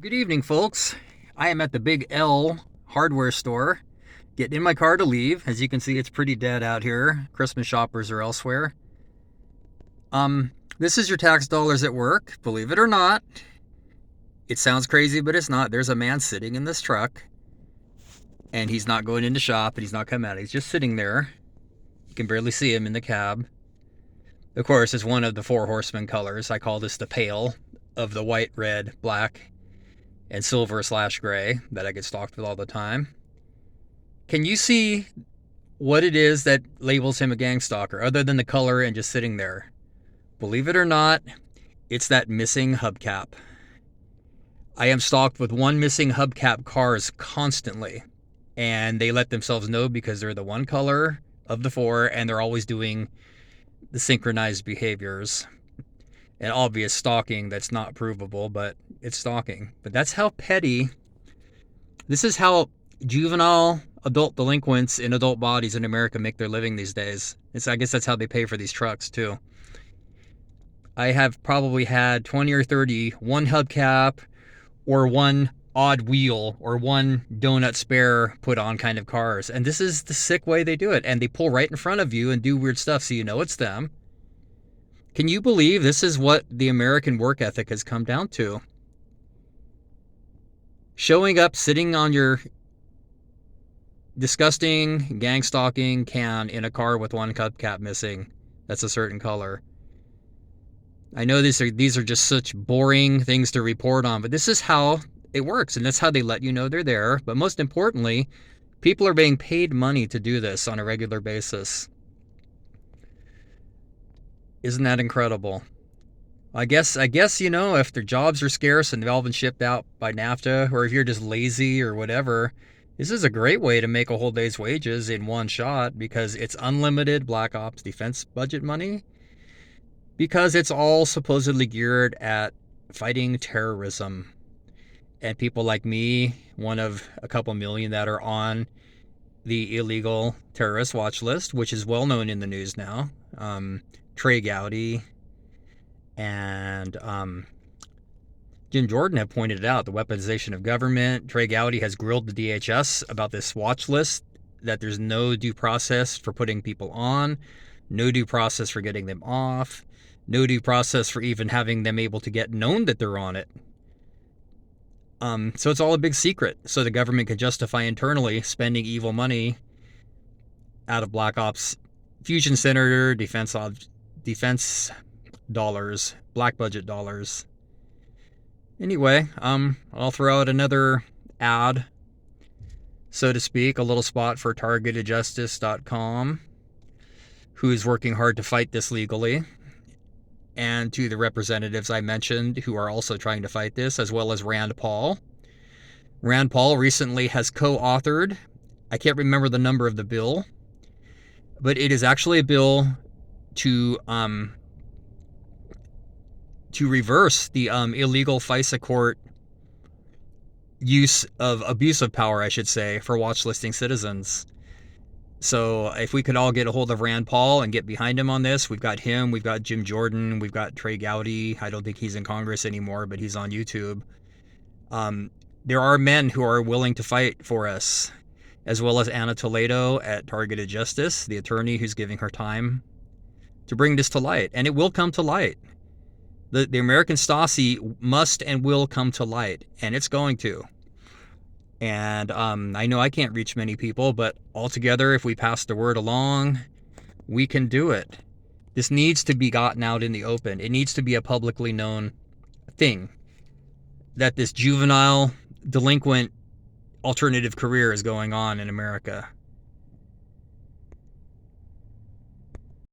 Good evening, folks. I am at the Big L hardware store, getting in my car to leave. As you can see, it's pretty dead out here. Christmas shoppers are elsewhere. This is your tax dollars at work. Believe it or not, it sounds crazy, but it's not. There's a man sitting in this truck, and he's not going in to shop, and he's not coming out. He's just sitting there. You can barely see him in the cab. Of course, it's one of the four horsemen colors. I call this the pale of the white, red, black, and silver/gray that I get stocked with all the time. Can you see what it is that labels him a gang stalker, other than the color and just sitting there? Believe it or not, it's that missing hubcap. I am stocked with one missing hubcap cars constantly, and they let themselves know because they're the one color of the four, and they're always doing the synchronized behaviors and obvious stalking that's not provable, but it's stalking. But that's how petty. This is how juvenile adult delinquents in adult bodies in America make their living these days. I guess that's how they pay for these trucks too. I have probably had 20 or 30 one hubcap or one odd wheel or one donut spare put on kind of cars. And this is the sick way they do it. And they pull right in front of you and do weird stuff so you know it's them. Can you believe this is what the American work ethic has come down to? Showing up, sitting on your disgusting gang stalking can in a car with one hubcap missing. That's a certain color. I know these are just such boring things to report on, but this is how it works, and that's how they let you know they're there. But most importantly, people are being paid money to do this on a regular basis. Isn't that incredible? I guess, if their jobs are scarce and they've all been shipped out by NAFTA, or if you're just lazy or whatever, this is a great way to make a whole day's wages in one shot, because it's unlimited Black Ops defense budget money, because it's all supposedly geared at fighting terrorism. And people like me, one of a couple million that are on the illegal terrorist watch list, which is well known in the news now. Trey Gowdy and Jim Jordan have pointed out the weaponization of government. Trey Gowdy has grilled the DHS about this watch list, that there's no due process for putting people on, no due process for getting them off, no due process for even having them able to get known that they're on it. So it's all a big secret, so the government can justify internally spending evil money out of Black Ops Fusion Center defense dollars, black budget dollars. Anyway, I'll throw out another ad, so to speak, a little spot for targetedjustice.com, who is working hard to fight this legally, and to the representatives I mentioned who are also trying to fight this, as well as Rand Paul. Rand Paul recently has co-authored, I can't remember the number of the bill, but it is actually a bill to reverse the illegal FISA court use of abuse of power, I should say, for watch listing citizens. So if we could all get a hold of Rand Paul and get behind him on this, we've got him, we've got Jim Jordan, we've got Trey Gowdy. I don't think he's in Congress anymore, but he's on YouTube. There are men who are willing to fight for us, as well as Anna Toledo at Targeted Justice, the attorney who's giving her time to bring this to light. And it will come to light. The American Stasi must and will come to light, and it's going to. And I know I can't reach many people, but altogether, if we pass the word along, we can do it. This needs to be gotten out in the open. It needs to be a publicly known thing that this juvenile delinquent alternative career is going on in America.